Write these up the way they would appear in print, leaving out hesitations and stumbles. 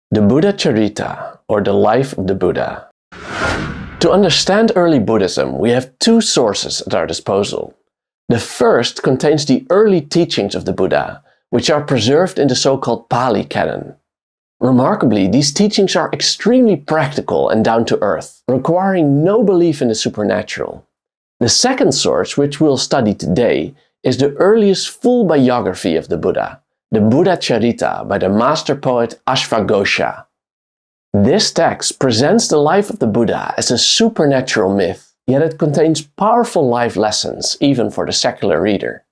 The Buddhacarita, or the life of the Buddha. To understand early Buddhism, we have two sources at our disposal. The first contains the early teachings of the Buddha, which are preserved in the so-called Pali Canon. Remarkably, these teachings are extremely practical and down-to-earth, requiring no belief in the supernatural. The second source, which we'll study today, is the earliest full biography of the Buddha, the Buddhacarita by the master poet Ashvagosha. This text presents the life of the Buddha as a supernatural myth, yet it contains powerful life lessons even for the secular reader.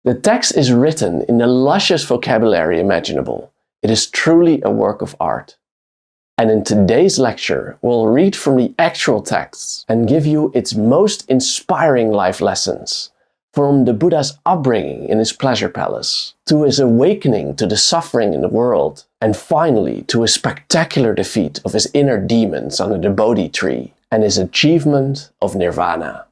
The text is written in the luscious vocabulary imaginable. It is truly a work of art. And in today's lecture, we'll read from the actual texts and give you its most inspiring life lessons, from the Buddha's upbringing in his pleasure palace, to his awakening to the suffering in the world, and finally to his spectacular defeat of his inner demons under the Bodhi tree and his achievement of nirvana.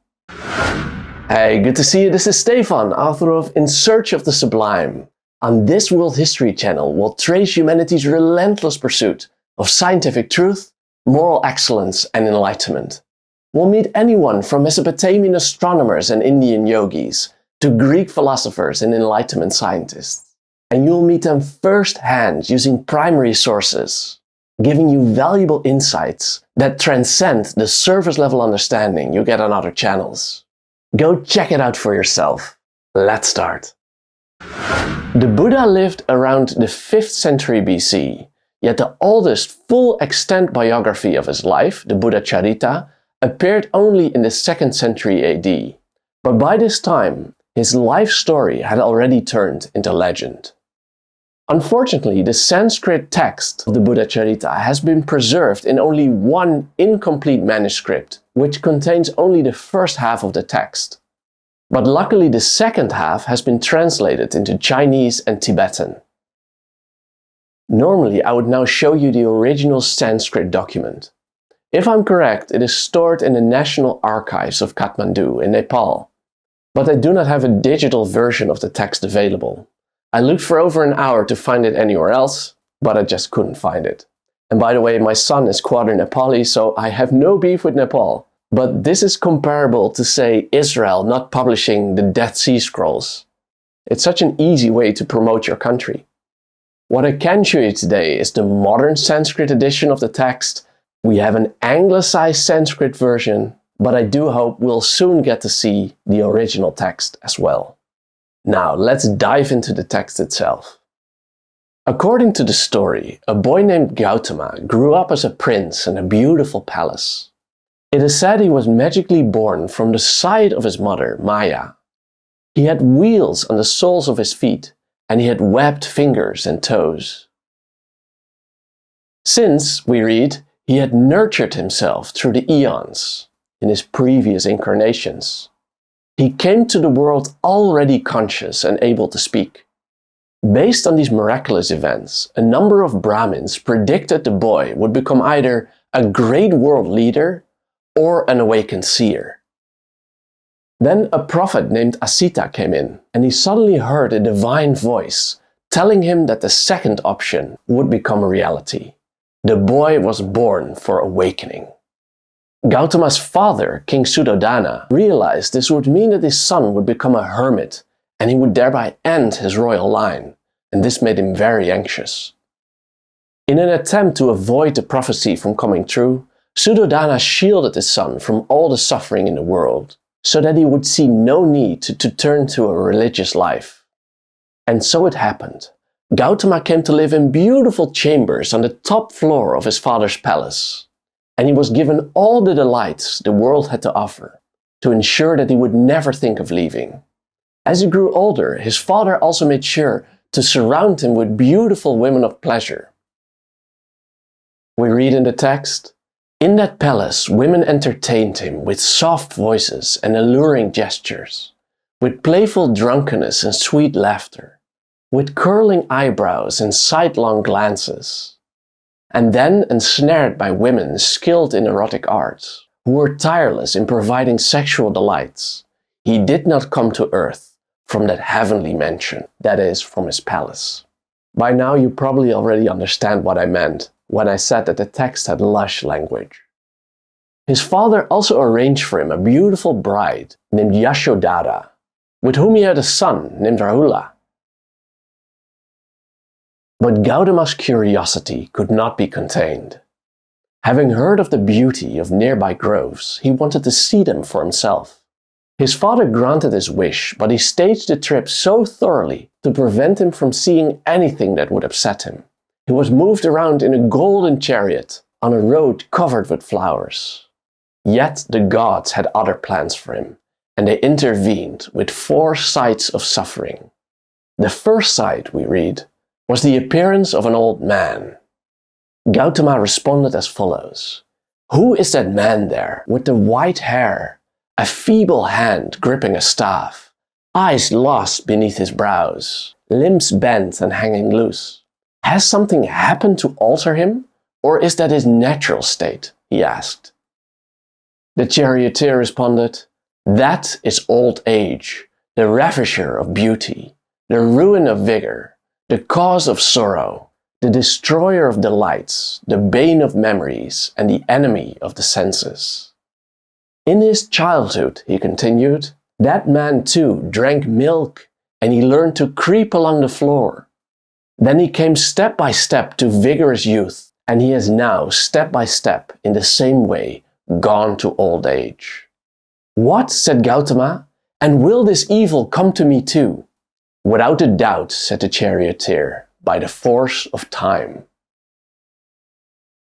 Hey, good to see you. This is Stephan, author of In Search of the Sublime. On this World History channel, we'll trace humanity's relentless pursuit of scientific truth, moral excellence, and enlightenment. We'll meet anyone from Mesopotamian astronomers and Indian yogis to Greek philosophers and Enlightenment scientists. And you'll meet them firsthand using primary sources, giving you valuable insights that transcend the surface-level understanding you get on other channels. Go check it out for yourself. Let's start. The Buddha lived around the 5th century BC, yet the oldest full-extent biography of his life, the Buddhacarita, appeared only in the 2nd century AD. But by this time, his life story had already turned into legend. Unfortunately, the Sanskrit text of the Buddhacarita has been preserved in only one incomplete manuscript, which contains only the first half of the text. But luckily the second half has been translated into Chinese and Tibetan. Normally, I would now show you the original Sanskrit document. If I'm correct, it is stored in the National Archives of Kathmandu in Nepal. But I do not have a digital version of the text available. I looked for over an hour to find it anywhere else, but I just couldn't find it. And by the way, my son is quarter Nepali, so I have no beef with Nepal. But this is comparable to, say, Israel not publishing the Dead Sea Scrolls. It's such an easy way to promote your country. What I can show you today is the modern Sanskrit edition of the text. We have an anglicized Sanskrit version, but I do hope we'll soon get to see the original text as well. Now, let's dive into the text itself. According to the story, a boy named Gautama grew up as a prince in a beautiful palace. It is said he was magically born from the side of his mother, Maya. He had wheels on the soles of his feet, and he had webbed fingers and toes. Since, we read, he had nurtured himself through the eons in his previous incarnations, he came to the world already conscious and able to speak. Based on these miraculous events, a number of Brahmins predicted the boy would become either a great world leader or an awakened seer. Then a prophet named Asita came in, and he suddenly heard a divine voice telling him that the second option would become a reality. The boy was born for awakening. Gautama's father, King Suddhodana, realized this would mean that his son would become a hermit, and he would thereby end his royal line, and this made him very anxious. In an attempt to avoid the prophecy from coming true, Suddhodana shielded his son from all the suffering in the world, so that he would see no need to turn to a religious life. And so it happened. Gautama came to live in beautiful chambers on the top floor of his father's palace, and he was given all the delights the world had to offer, to ensure that he would never think of leaving. As he grew older, his father also made sure to surround him with beautiful women of pleasure. We read in the text, "In that palace, women entertained him with soft voices and alluring gestures, with playful drunkenness and sweet laughter, with curling eyebrows and sidelong glances. And then, ensnared by women skilled in erotic arts, who were tireless in providing sexual delights, he did not come to earth from that heavenly mansion, that is, from his palace." By now you probably already understand what I meant. when I said that the text had lush language. His father also arranged for him a beautiful bride named Yashodhara, with whom he had a son named Rahula. But Gautama's curiosity could not be contained. Having heard of the beauty of nearby groves, he wanted to see them for himself. His father granted his wish, but he staged the trip so thoroughly to prevent him from seeing anything that would upset him. He was moved around in a golden chariot on a road covered with flowers. Yet the gods had other plans for him, and they intervened with 4 sights of suffering. The first sight, we read, was the appearance of an old man. Gautama responded as follows: "Who is that man there with the white hair, a feeble hand gripping a staff, eyes lost beneath his brows, limbs bent and hanging loose? Has something happened to alter him, or is that his natural state?" he asked. The charioteer responded, "That is old age, the ravisher of beauty, the ruin of vigor, the cause of sorrow, the destroyer of delights, the bane of memories, and the enemy of the senses. In his childhood," he continued, "that man too drank milk, and he learned to creep along the floor. Then he came step by step to vigorous youth, and he is now step by step in the same way gone to old age." "What?" said Gautama, "and will this evil come to me too?" "Without a doubt," said the charioteer, "by the force of time."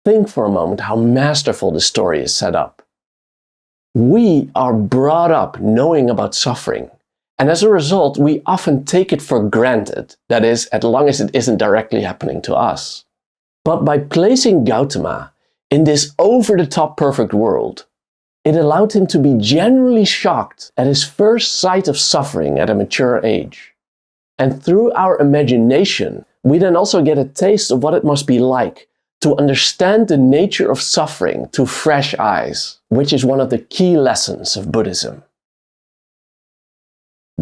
Think for a moment how masterful the story is set up. We are brought up knowing about suffering, and as a result, we often take it for granted, that is, as long as it isn't directly happening to us. But by placing Gautama in this over-the-top perfect world, it allowed him to be genuinely shocked at his first sight of suffering at a mature age. And through our imagination, we then also get a taste of what it must be like to understand the nature of suffering through fresh eyes, which is one of the key lessons of Buddhism.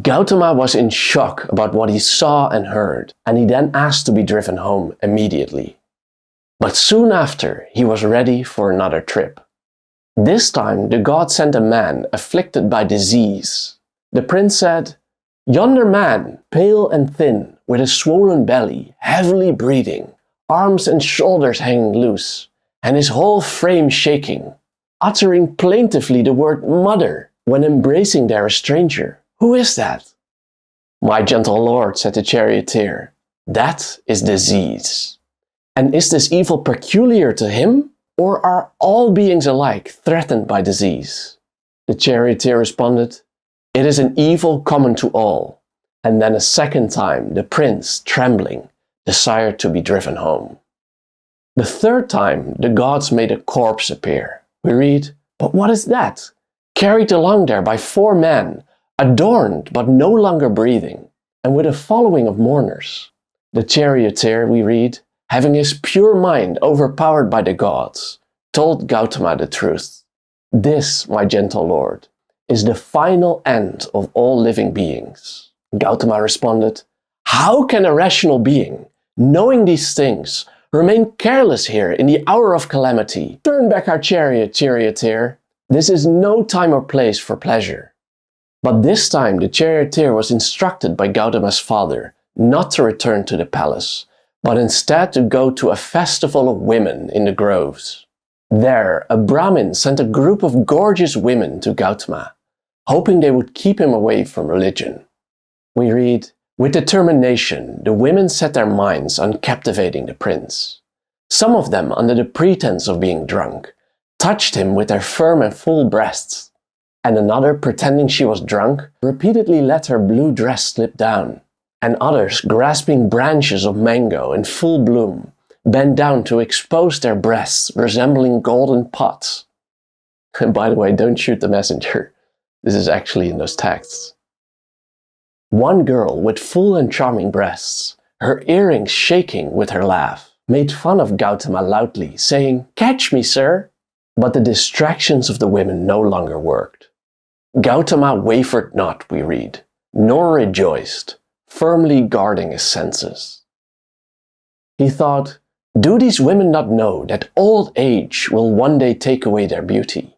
Gautama was in shock about what he saw and heard, and he then asked to be driven home immediately. But soon after, he was ready for another trip. This time, the god sent a man afflicted by disease. The prince said, "Yonder man, pale and thin, with a swollen belly, heavily breathing, arms and shoulders hanging loose, and his whole frame shaking, uttering plaintively the word mother when embracing there a stranger. Who is that?" "My gentle lord," said the charioteer, "that is disease. And is this evil peculiar to him, or are all beings alike threatened by disease?" The charioteer responded, "It is an evil common to all." And then a second time, the prince, trembling, desired to be driven home. The third time, the gods made a corpse appear. We read, "But what is that? Carried along there by 4 men, adorned but no longer breathing, and with a following of mourners." The charioteer, we read, having his pure mind overpowered by the gods, told Gautama the truth. "This, my gentle lord, is the final end of all living beings." Gautama responded, "How can a rational being, knowing these things, remain careless here in the hour of calamity? Turn back our chariot, charioteer. This is no time or place for pleasure." But this time the charioteer was instructed by Gautama's father not to return to the palace, but instead to go to a festival of women in the groves. There, a Brahmin sent a group of gorgeous women to Gautama, hoping they would keep him away from religion. We read, "With determination, the women set their minds on captivating the prince. Some of them, under the pretense of being drunk, touched him with their firm and full breasts, and another, pretending she was drunk, repeatedly let her blue dress slip down. And others, grasping branches of mango in full bloom, bent down to expose their breasts resembling golden pots." And by the way, don't shoot the messenger. This is actually in those texts. One girl with full and charming breasts, her earrings shaking with her laugh, made fun of Gautama loudly, saying, "Catch me, sir!" But the distractions of the women no longer worked. Gautama wavered not, we read, nor rejoiced, firmly guarding his senses. He thought, Do these women not know that old age will one day take away their beauty?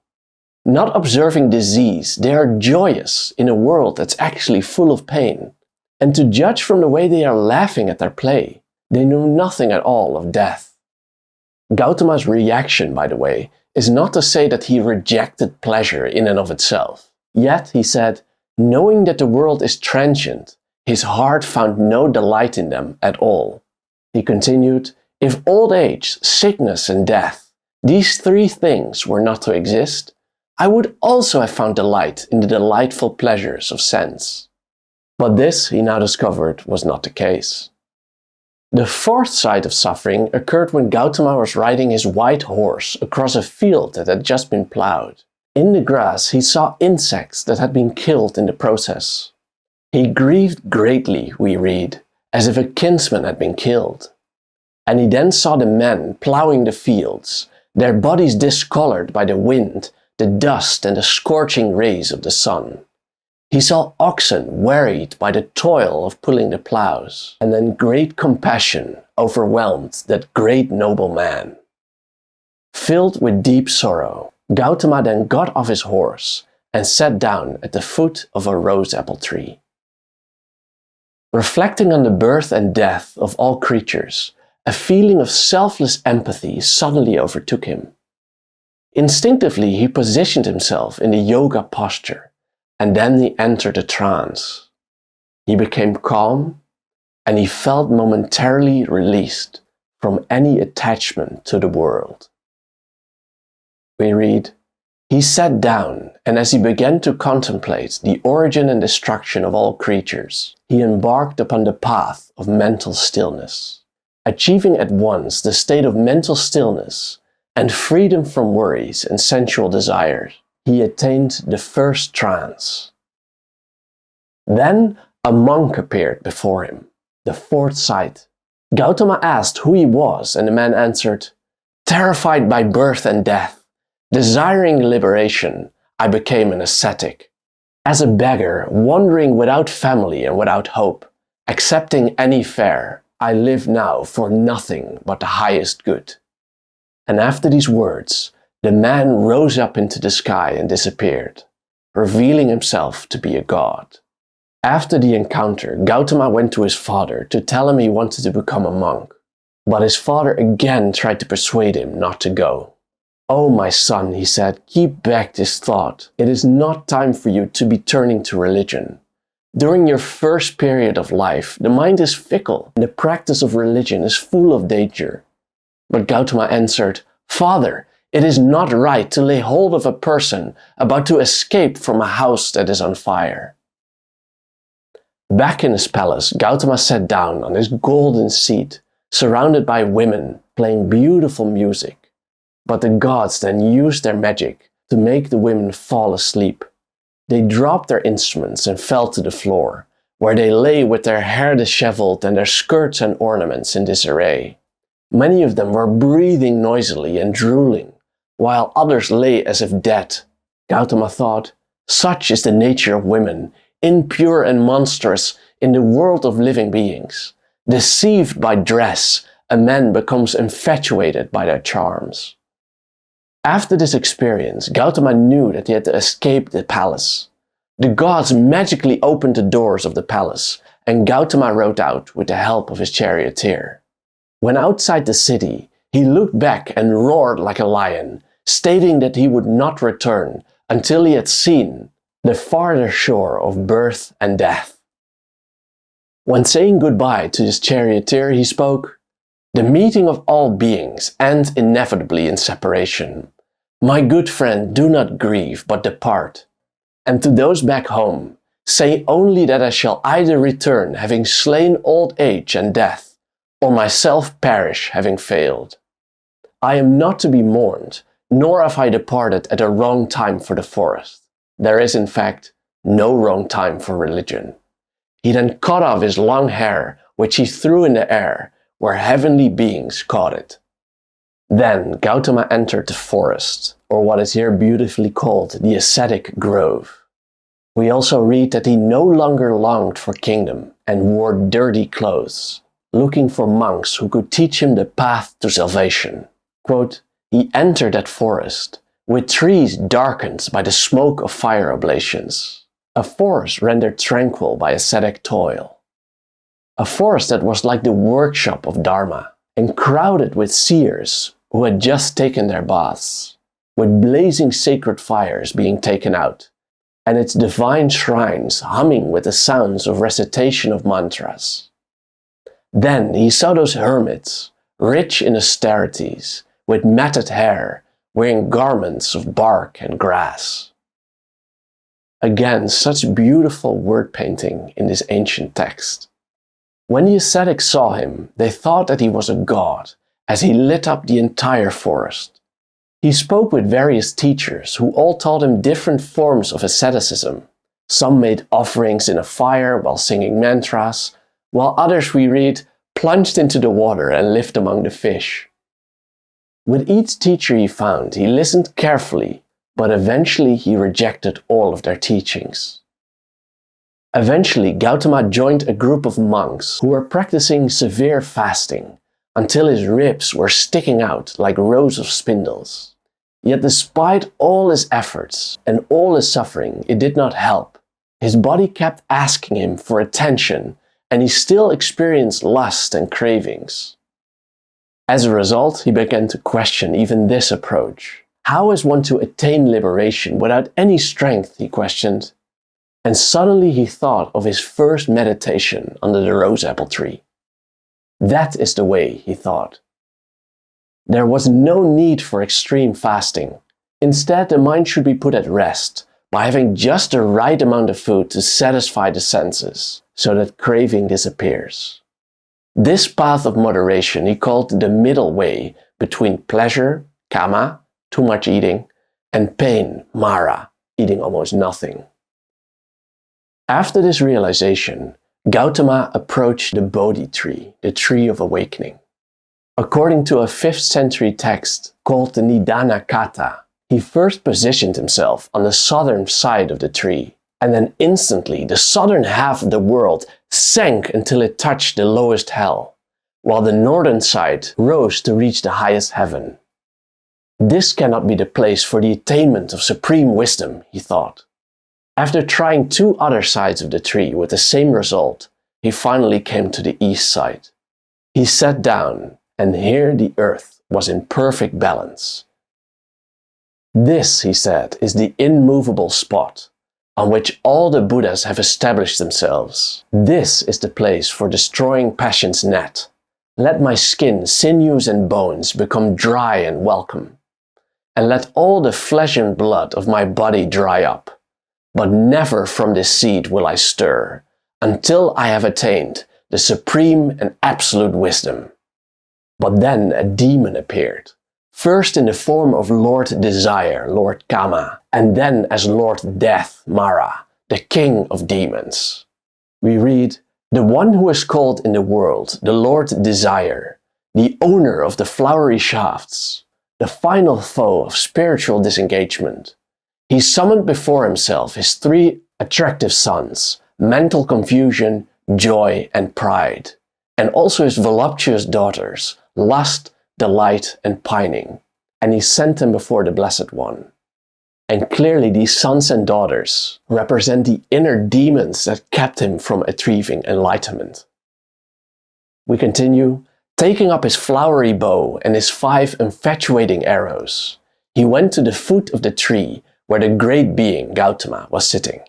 Not observing disease, they are joyous in a world that's actually full of pain. And to judge from the way they are laughing at their play, they know nothing at all of death. Gautama's reaction, by the way, is not to say that he rejected pleasure in and of itself. Yet, he said, knowing that the world is transient, his heart found no delight in them at all. He continued, if old age, sickness, and death, these three things were not to exist, I would also have found delight in the delightful pleasures of sense. But this, he now discovered, was not the case. The fourth side of suffering occurred when Gautama was riding his white horse across a field that had just been plowed. In the grass, he saw insects that had been killed in the process. He grieved greatly, we read, as if a kinsman had been killed. And he then saw the men plowing the fields, their bodies discolored by the wind, the dust, and the scorching rays of the sun. He saw oxen wearied by the toil of pulling the plows, and then great compassion overwhelmed that great noble man. Filled with deep sorrow, Gautama then got off his horse and sat down at the foot of a rose apple tree. Reflecting on the birth and death of all creatures, a feeling of selfless empathy suddenly overtook him. Instinctively, he positioned himself in the yoga posture, and then he entered a trance. He became calm, and he felt momentarily released from any attachment to the world. We read, he sat down, and as he began to contemplate the origin and destruction of all creatures, he embarked upon the path of mental stillness. Achieving at once the state of mental stillness and freedom from worries and sensual desires, he attained the first trance. Then a monk appeared before him, the fourth sight. Gautama asked who he was, and the man answered, terrified by birth and death, desiring liberation, I became an ascetic. As a beggar, wandering without family and without hope, accepting any fare, I live now for nothing but the highest good. And after these words, the man rose up into the sky and disappeared, revealing himself to be a god. After the encounter, Gautama went to his father to tell him he wanted to become a monk. But his father again tried to persuade him not to go. Oh, my son, he said, keep back this thought. It is not time for you to be turning to religion. During your first period of life, the mind is fickle, and the practice of religion is full of danger. But Gautama answered, Father, it is not right to lay hold of a person about to escape from a house that is on fire. Back in his palace, Gautama sat down on his golden seat, surrounded by women playing beautiful music. But the gods then used their magic to make the women fall asleep. They dropped their instruments and fell to the floor, where they lay with their hair disheveled and their skirts and ornaments in disarray. Many of them were breathing noisily and drooling, while others lay as if dead. Gautama thought, such is the nature of women, impure and monstrous in the world of living beings. Deceived by dress, a man becomes infatuated by their charms. After this experience, Gautama knew that he had to escape the palace. The gods magically opened the doors of the palace, and Gautama rode out with the help of his charioteer. When outside the city, he looked back and roared like a lion, stating that he would not return until he had seen the farther shore of birth and death. When saying goodbye to his charioteer, he spoke, "The meeting of all beings ends inevitably in separation. My good friend, do not grieve, but depart. And to those back home, say only that I shall either return having slain old age and death, or myself perish having failed. I am not to be mourned, nor have I departed at a wrong time for the forest. There is, in fact, no wrong time for religion." He then cut off his long hair, which he threw in the air, where heavenly beings caught it. Then Gautama entered the forest, or what is here beautifully called the ascetic grove. We also read that he no longer longed for kingdom and wore dirty clothes, looking for monks who could teach him the path to salvation. Quote, he entered that forest, with trees darkened by the smoke of fire oblations, a forest rendered tranquil by ascetic toil, a forest that was like the workshop of Dharma, and crowded with seers who had just taken their baths, with blazing sacred fires being taken out, and its divine shrines humming with the sounds of recitation of mantras. Then he saw those hermits, rich in austerities, with matted hair, wearing garments of bark and grass. Again, such beautiful word painting in this ancient text. When the ascetics saw him, they thought that he was a god, as he lit up the entire forest. He spoke with various teachers who all taught him different forms of asceticism. Some made offerings in a fire while singing mantras, while others, we read, plunged into the water and lived among the fish. With each teacher he found, he listened carefully, but eventually he rejected all of their teachings. Eventually, Gautama joined a group of monks who were practicing severe fasting until his ribs were sticking out like rows of spindles. Yet despite all his efforts and all his suffering, it did not help. His body kept asking him for attention, and he still experienced lust and cravings. As a result, he began to question even this approach. How is one to attain liberation without any strength, he questioned. And suddenly he thought of his first meditation under the rose apple tree. That is the way, he thought. There was no need for extreme fasting. Instead, the mind should be put at rest by having just the right amount of food to satisfy the senses, so that craving disappears. This path of moderation he called the middle way between pleasure, kama, too much eating, and pain, mara, eating almost nothing. After this realization, Gautama approached the Bodhi tree, the tree of awakening. According to a 5th century text called the Nidana Kata, he first positioned himself on the southern side of the tree, and then instantly the southern half of the world sank until it touched the lowest hell, while the northern side rose to reach the highest heaven. This cannot be the place for the attainment of supreme wisdom, he thought. After trying 2 other sides of the tree with the same result, he finally came to the east side. He sat down, and here the earth was in perfect balance. This, he said, is the immovable spot on which all the Buddhas have established themselves. This is the place for destroying passion's net. Let my skin, sinews and bones become dry and welcome, and let all the flesh and blood of my body dry up. But never from this seed will I stir, until I have attained the supreme and absolute wisdom. But then a demon appeared, first in the form of Lord Desire, Lord Kama, and then as Lord Death, Mara, the king of demons. We read, the one who is called in the world the Lord Desire, the owner of the flowery shafts, the final foe of spiritual disengagement. He summoned before himself his 3 attractive sons, mental confusion, joy, and pride, and also his voluptuous daughters, lust, delight, and pining, and he sent them before the Blessed One. And clearly these sons and daughters represent the inner demons that kept him from achieving enlightenment. We continue, taking up his flowery bow and his 5 infatuating arrows, he went to the foot of the tree where the great being Gautama was sitting.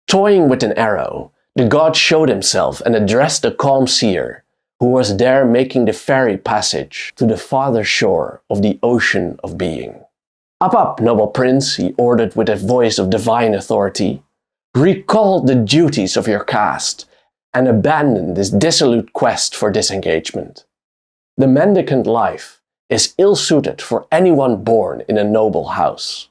Toying with an arrow, the god showed himself and addressed the calm seer, who was there making the ferry passage to the farther shore of the ocean of being. Up, noble prince, he ordered with a voice of divine authority. Recall the duties of your caste and abandon this dissolute quest for disengagement. The mendicant life is ill-suited for anyone born in a noble house.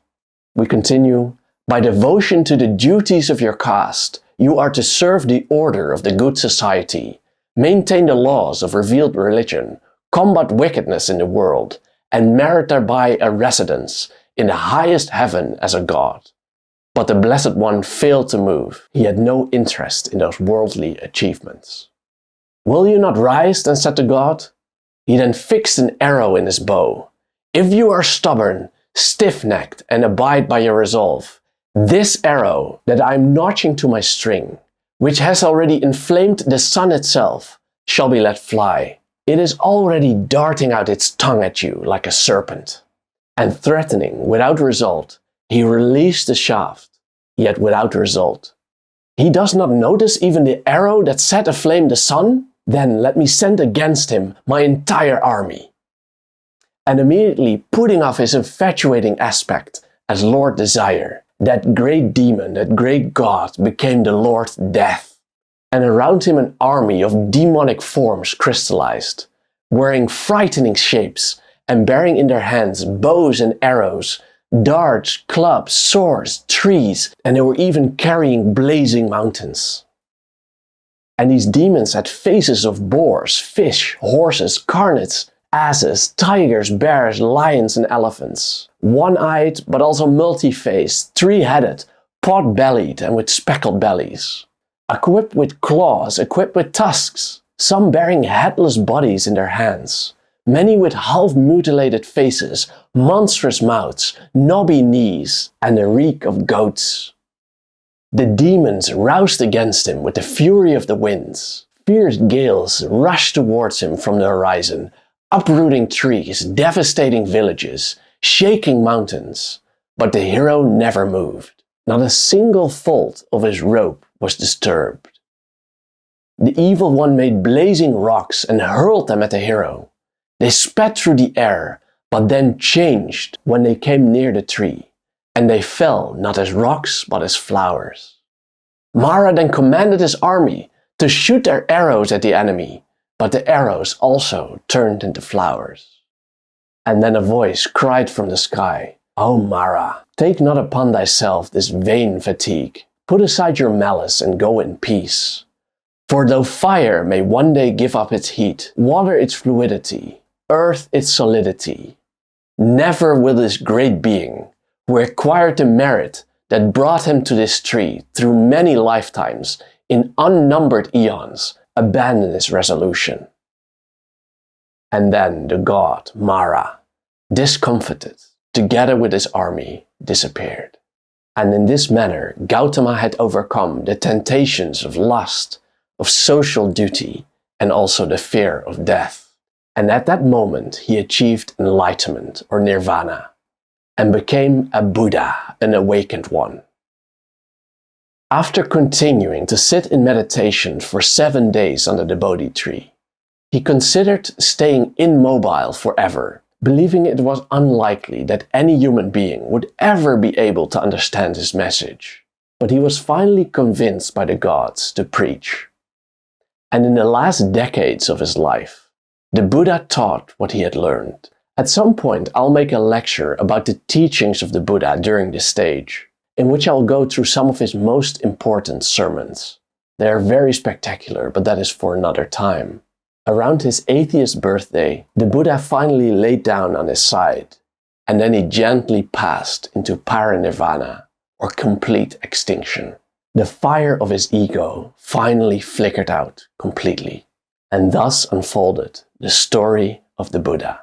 We continue, by devotion to the duties of your caste, you are to serve the order of the good society, maintain the laws of revealed religion, combat wickedness in the world, and merit thereby a residence in the highest heaven as a god. But the Blessed One failed to move. He had no interest in those worldly achievements. "Will you not rise?" then said the god. He then fixed an arrow in his bow. "If you are stubborn, stiff-necked, and abide by your resolve, this arrow that I am notching to my string, which has already inflamed the sun itself, shall be let fly. It is already darting out its tongue at you like a serpent." And threatening without result, he released the shaft, yet without result. "He does not notice even the arrow that set aflame the sun? Then let me send against him my entire army." And immediately putting off his infatuating aspect as Lord Desire, that great demon, that great god, became the Lord Death. And around him an army of demonic forms crystallized, wearing frightening shapes and bearing in their hands bows and arrows, darts, clubs, swords, trees, and they were even carrying blazing mountains. And these demons had faces of boars, fish, horses, carnets, asses, tigers, bears, lions, and elephants. One-eyed, but also multi-faced, three-headed, pot-bellied, and with speckled bellies. Equipped with claws, equipped with tusks, some bearing headless bodies in their hands. Many with half-mutilated faces, monstrous mouths, knobby knees, and the reek of goats. The demons roused against him with the fury of the winds. Fierce gales rushed towards him from the horizon, uprooting trees, devastating villages, shaking mountains. But the hero never moved. Not a single fold of his robe was disturbed. The evil one made blazing rocks and hurled them at the hero. They sped through the air, but then changed when they came near the tree, and they fell not as rocks but as flowers. Mara then commanded his army to shoot their arrows at the enemy, but the arrows also turned into flowers. And then a voice cried from the sky, "O Mara, take not upon thyself this vain fatigue. Put aside your malice and go in peace. For though fire may one day give up its heat, water its fluidity, earth its solidity, never will this great being, who acquired the merit that brought him to this tree through many lifetimes in unnumbered eons, abandon his resolution." And then the god Mara, discomfited, together with his army, disappeared. And in this manner Gautama had overcome the temptations of lust, of social duty, and also the fear of death. And at that moment he achieved enlightenment or nirvana, and became a Buddha, an awakened one. After continuing to sit in meditation for 7 days under the Bodhi tree, he considered staying immobile forever, believing it was unlikely that any human being would ever be able to understand his message. But he was finally convinced by the gods to preach. And in the last decades of his life, the Buddha taught what he had learned. At some point, I'll make a lecture about the teachings of the Buddha during this stage, in which I'll go through some of his most important sermons. They are very spectacular, but that is for another time. Around his 80th birthday, the Buddha finally laid down on his side, and then he gently passed into parinirvana, or complete extinction. The fire of his ego finally flickered out completely, and thus unfolded the story of the Buddha.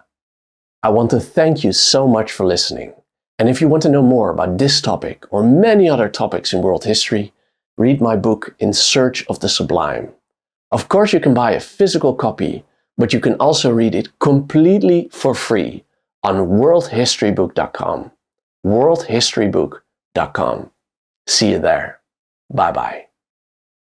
I want to thank you so much for listening. And if you want to know more about this topic or many other topics in world history, read my book In Search of the Sublime. Of course, you can buy a physical copy, but you can also read it completely for free on worldhistorybook.com. worldhistorybook.com. See you there. Bye-bye.